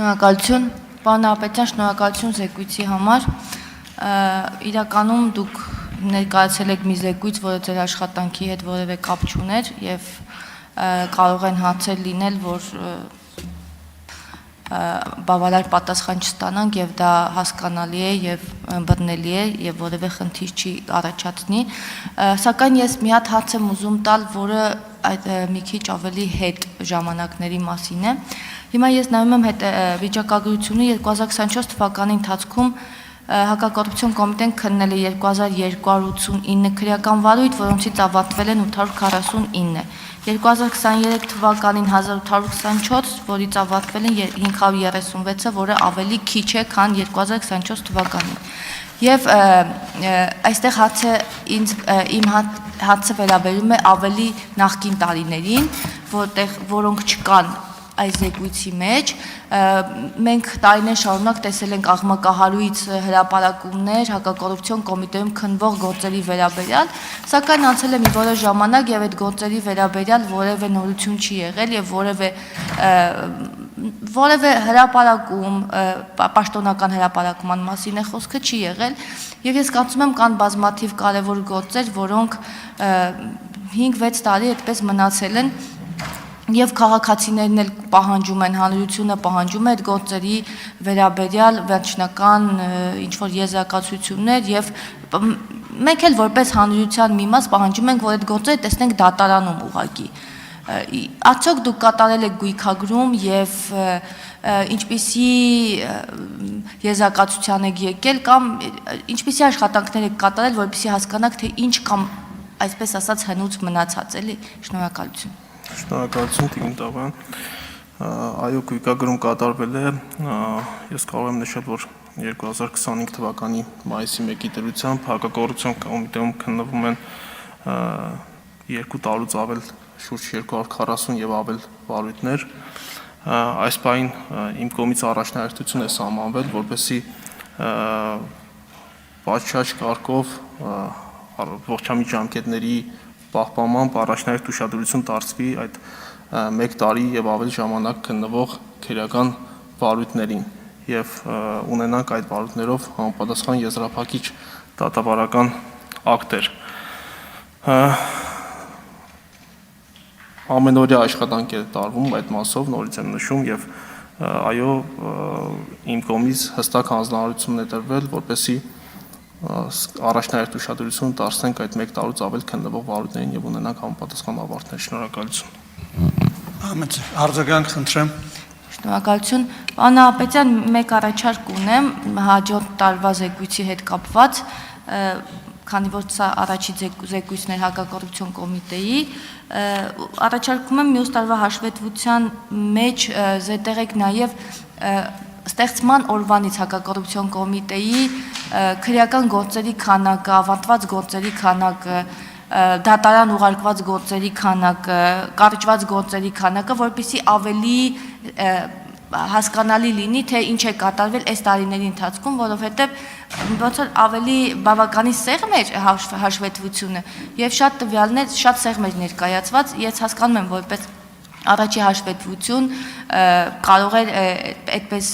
Շնորհակալություն, պարոն Ապետյան, շնորհակալություն զեկույցի համար։ Իրականում դուք ներկայացել եք մի զեկույց, որը ձեր աշխատանքի հետ որևէ կապ չուներ եւ կարող են հարցեր լինել, որ բավարար պատասխան չստանանք եւ դա հասկանալի է եւ բռնելի է եւ որևէ խնդիր չի առաջացնի, սակայն ես մի հատ հարց եմ ուզում տալ, որը այդ մի քիչ ավելի հետ ժամանակների մասին է։ Հիմա ես նայում եմ վիճակագրությունը 2024 թվականի ընթացքում Հակակոռուպցիոն կոմիտեն քննել է 2289 քրեական վարույթ, որոնցից ավարտվել են 849, 2023 թվականին 1824, որից ավարտվել են 536-ը, որը ավելի քիչ է, քան 2024 թվականին։ Եվ այստեղ իմ հարցը վերաբերում է ավելի նախկին տարիներին, որոնք չկան այս զեկույցի մեջ, մենք տարիներ շարունակ տեսել ենք աղմկահարույց հրապարակումներ հակակոռուպցիոն կոմիտեում քննվող գործերի վերաբերյալ, սակայն անցել է մի որոշ ժամանակ եւ այդ գործերի վերաբերյալ որևէ նորություն չի եղել եւ որևէ հրապարակում, պաշտոնական հրապարակման մասին է խոսքը չի եղել եւ ես կարծում եմ կան բազմաթիվ կարեւոր գործեր, որոնք 5-6 տարի այդպես մնացել են Եվ քաղաքացիներն էլ պահանջում են, հանրությունը պահանջում է այդ գործերի վերաբերյալ վերջնական ինչ-որ եզրակացություններ եւ մենք էլ որպես հանրության մի մաս պահանջում ենք, որ այդ գործերը տեսնենք դատարանում ուղղակի։ Արդյոք դուք կատարել եք գույքագրում եւ ինչպիսի եզրակացության եք եկել կամ ինչպիսի աշխատանքներ եք կատարել, որպեսզի հասկանաք, թե ինչ կամ այսպես ասած հնուց մնացած էլի։ Շնորհակալություն։ Շնորհակալություն Տիգրան Տավյան, այո գույքագրում կատարվել է, ես կարող եմ նշել, որ 2025 թվականի մայիսի 1-ի դրությամբ Հակակոռուպցիոն կոմիտեում քննվում են 2 տարուց ավել շուրջ 240 եւ ավել վարույթներ, այս պահին իմ կողմից առաջնահերթություն է սահմանվել, որպեսզի պատշաճ կարգով ողջամիտ ժամկետների պահպանմամբ առաջնահերթ ուշադրություն դարձվի այդ 1 տարի եւ ավելի ժամանակ քննվող քրեական վարույթներին եւ ունենանք այդ վարույթներով համապատասխան եզրափակիչ դատավարական ակտեր։ Ամենօրյա աշխատանք է տարվում այդ մասով, նորից եմ նշում եւ այո իմ կողմից հստակ հանձնարարություն է տրվել, որպեսզի առաջնահերթ ուշադրություն դարձնենք այդ 1 տարուց ավել քննվող վարույթներին եւ ունենանք համապատասխան ավարտներ։ Շնորհակալություն։ Արձագանք խնդրեմ։ Շնորհակալություն։ Պարոն Ապետյան, մեկ առաջարկ ունեմ հաջորդ տարվա զեկույցի հետ կապված, քանի որ սա առաջի զեկույցն էր Հակակոռուպցիոն կոմիտեի, առաջարկում եմ մյուս տարվա հաշվետվության մեջ զետեղեք նաեւ ստեղծման օրվանից Հակակոռուպցիոն կոմիտեի քրեական գործերի քանակը, ավարտված գործերի քանակը, դատարան ուղարկված գործերի քանակը, կարճված գործերի քանակը, որպեսզի ավելի հասկանալի լինի, թե ինչ է կատարվել այս տարիների ընթացքում, որովհետև ոնց որ ավելի բավականին սեղմ էր հաշվետվությունը եւ շատ տվյալներ, շատ սեղմ էր ներկայացված, ես հասկանում եմ որպես առաջի հաշվետվություն կարող է այդպես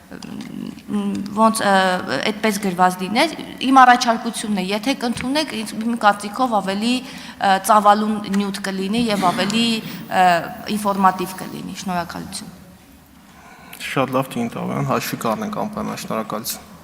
ոնց այդպես գրված լիներ, իմ առաջարկությունն է, եթե կընդունեք, իմ կարծիքով ավելի ծավալուն նյութ կլինի եւ ավելի ինֆորմատիվ կլինի։ Շնորհակալություն։ Շատ լավ Տիգրան Տավյան, հաշվի կառնենք անպայման, շնորհակալություն։